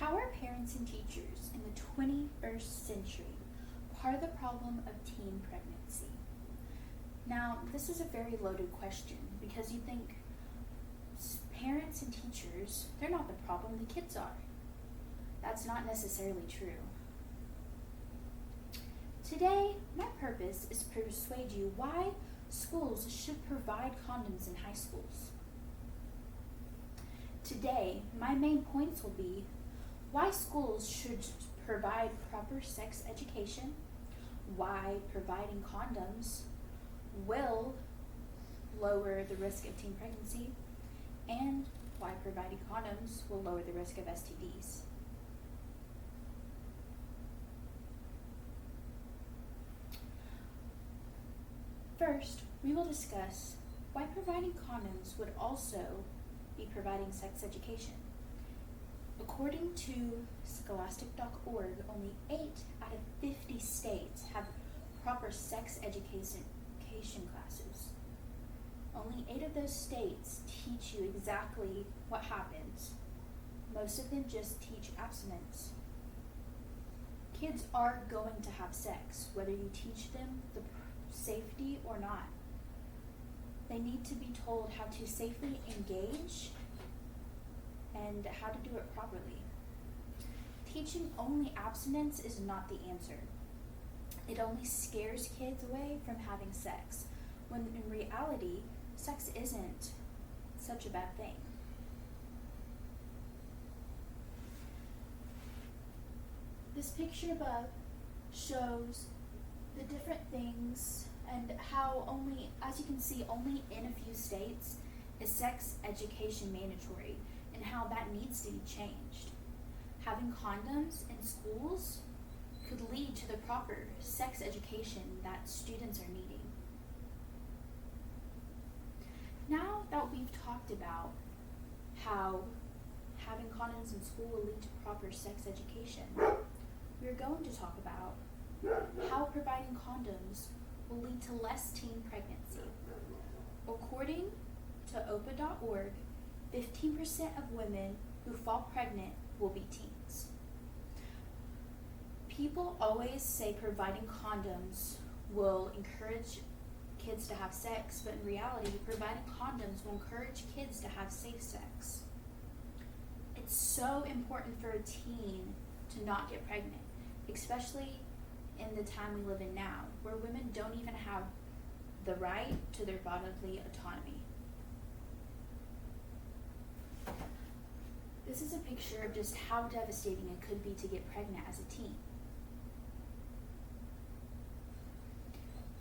How are parents and teachers in the 21st century part of the problem of teen pregnancy? Now, this is a very loaded question because you think parents and teachers, they're not the problem, the kids are. That's not necessarily true. Today, my purpose is to persuade you why schools should provide condoms in high schools. Today, my main points will be why schools should provide proper sex education, why providing condoms will lower the risk of teen pregnancy, and why providing condoms will lower the risk of STDs. First, we will discuss why providing condoms would also be providing sex education. According to scholastic.org, only 8 out of 50 states have proper sex education classes. Only 8 of those states teach you exactly what happens. Most of them just teach abstinence. Kids are going to have sex, whether you teach them the safety or not. They need to be told how to safely engage and how to do it properly. Teaching only abstinence is not the answer. It only scares kids away from having sex, when in reality, sex isn't such a bad thing. This picture above shows the different things and how only, as you can see, only in a few states is sex education mandatory, and how that needs to be changed. Having condoms in schools could lead to the proper sex education that students are needing. Now that we've talked about how having condoms in school will lead to proper sex education, we're going to talk about how providing condoms will lead to less teen pregnancy. According to OPA.org, 15% of women who fall pregnant will be teens. People always say providing condoms will encourage kids to have sex, but in reality, providing condoms will encourage kids to have safe sex. It's so important for a teen to not get pregnant, especially in the time we live in now, where women don't even have the right to their bodily autonomy. This is a picture of just how devastating it could be to get pregnant as a teen.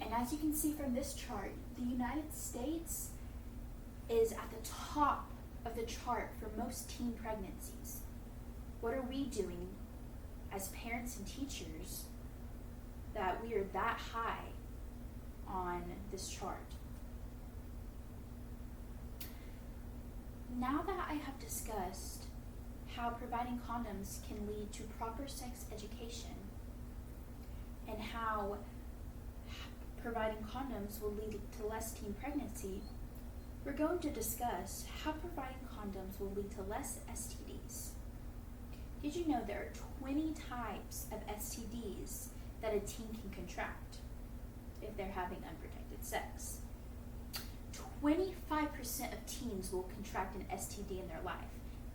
And as you can see from this chart, the United States is at the top of the chart for most teen pregnancies. What are we doing as parents and teachers that we are that high on this chart? Now that I have discussed how providing condoms can lead to proper sex education and how providing condoms will lead to less teen pregnancy, we're going to discuss how providing condoms will lead to less STDs. Did you know there are 20 types of STDs that a teen can contract if they're having unprotected sex? 25% of teens will contract an STD in their life.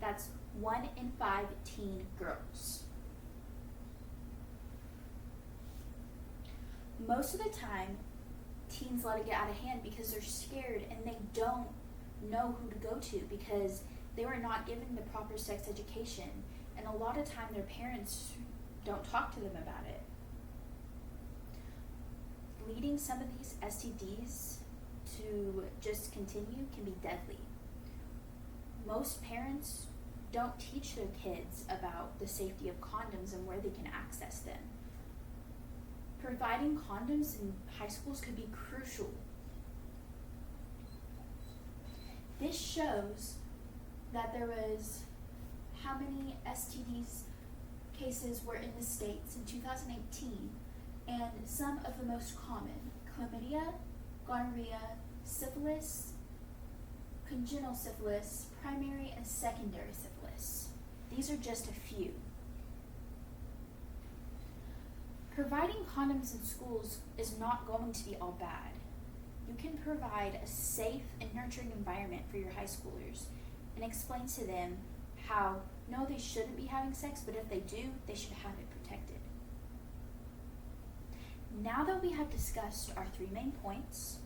That's 1 in 5 teen girls. Most of the time, teens let it get out of hand because they're scared and they don't know who to go to because they were not given the proper sex education, and a lot of time their parents don't talk to them about it. Leading some of these STDs to just continue can be deadly. Most parents don't teach their kids about the safety of condoms and where they can access them. Providing condoms in high schools could be crucial. This shows that there was how many STDs cases were in the States in 2018, and some of the most common: chlamydia, gonorrhea, syphilis, congenital syphilis, primary and secondary syphilis. These are just a few. Providing condoms in schools is not going to be all bad. You can provide a safe and nurturing environment for your high schoolers and explain to them how, no, they shouldn't be having sex, but if they do, they should have it protected. Now that we have discussed our 3 main points,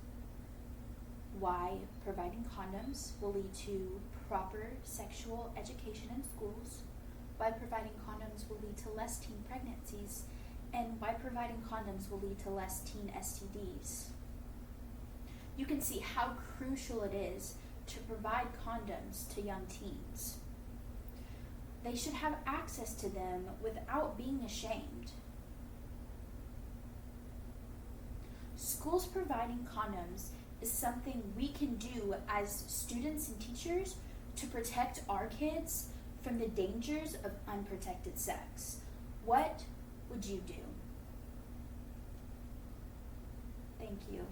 why providing condoms will lead to proper sexual education in schools, why providing condoms will lead to less teen pregnancies, and why providing condoms will lead to less teen STDs, you can see how crucial it is to provide condoms to young teens. They should have access to them without being ashamed. Schools providing condoms is something we can do as students and teachers to protect our kids from the dangers of unprotected sex. What would you do? Thank you.